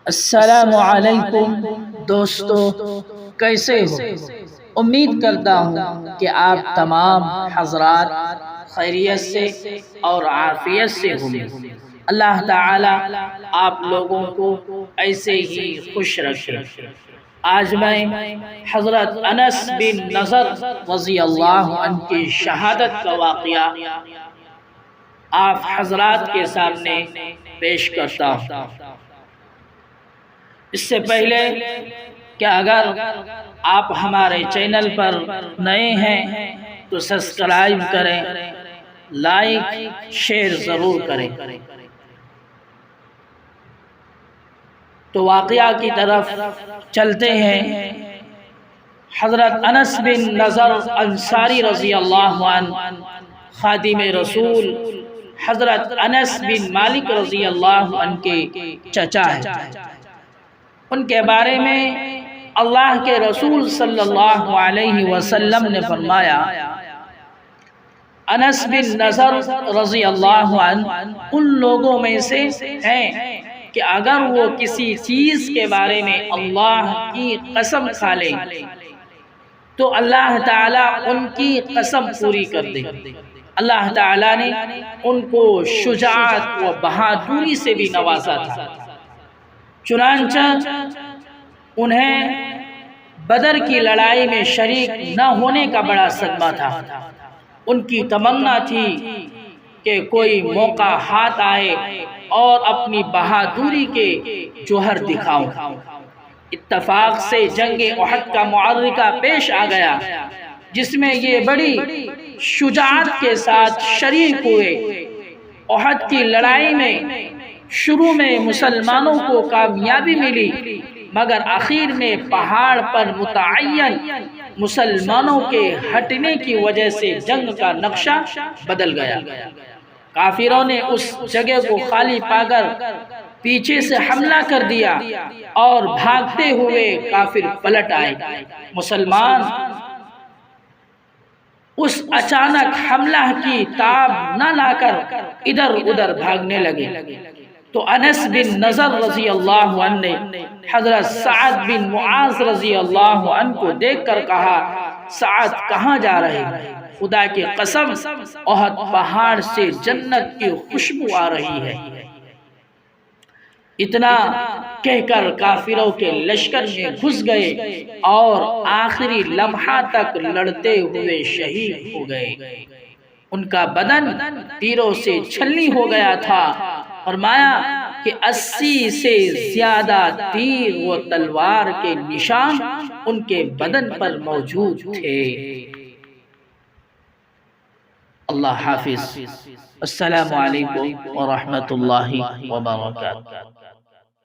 السلام علیکم دوستو، کیسے ہو؟ امید کرتا ہوں کہ آپ تمام حضرات خیریت سے اور عافیت سے ہوں گے۔ اللہ تعالی آپ لوگوں کو ایسے ہی خوش رکھے۔ آج میں حضرت انس بن نضر رضی اللہ عنہ کی شہادت کا واقعہ آپ حضرات کے سامنے پیش کرتا ہوں۔ اس سے پہلے کہ اگر آپ ہمارے چینل پر نئے ہیں تو سبسکرائب کریں، لائک شیئر ضرور کریں۔ تو واقعہ کی طرف چلتے ہیں۔ حضرت انس بن نضر انصاری رضی اللہ عنہ خادم رسول حضرت انس بن مالک رضی اللہ عنہ کے چچا ہیں۔ ان کے بارے میں اللہ کے رسول صلی اللہ علیہ وسلم نے فرمایا، انس بن نضر رضی اللہ عنہ ان لوگوں میں سے ہیں کہ اگر وہ کسی چیز کے بارے میں اللہ کی قسم کھا لیں تو اللہ تعالیٰ ان کی قسم پوری کر دے۔ اللہ تعالیٰ نے ان کو شجاعت و بہادری سے بھی نوازا تھا، چنانچہ انہیں بدر کی لڑائی میں شریک نہ ہونے کا بڑا صدمہ تھا۔ ان کی تمنا تھی کہ کوئی موقع ہاتھ آئے اور اپنی بہادری کے جوہر دکھاؤں۔ اتفاق سے جنگ احد کا معرکہ پیش آ گیا، جس میں یہ بڑی شجاعت کے ساتھ شریک ہوئے۔ احد کی لڑائی میں شروع میں مسلمانوں کو کامیابی ملی، مگر آخر میں پہاڑ پر متعین مسلمانوں کے ہٹنے کی وجہ سے جنگ کا نقشہ بدل گیا۔ کافروں نے اس جگہ کو خالی پا کر پیچھے سے حملہ کر دیا اور بھاگتے ہوئے کافر پلٹ آئے۔ مسلمان اس اچانک حملہ کی تاب نہ لا کر ادھر ادھر بھاگنے لگے تو انس بن نضر رضی اللہ عنہ نے حضرت سعد بن معاذ رضی اللہ عنہ کو دیکھ کر کہا، سعد کہاں جا رہے؟ خدا کی قسم احد پہاڑ سے جنت کی خوشبو آ رہی ہے۔ اتنا کہہ کر کافروں کے لشکر میں گھس گئے اور آخری لمحہ تک لڑتے ہوئے شہید ہو گئے۔ ان کا بدن تیروں سے چھلنی ہو گیا تھا۔ فرمایا کہ 80 سے زیادہ تیر و تلوار کے نشان ان کے بدن پر موجود تھے۔ اللہ حافظ۔ السلام علیکم ورحمۃ اللہ وبرکاتہ۔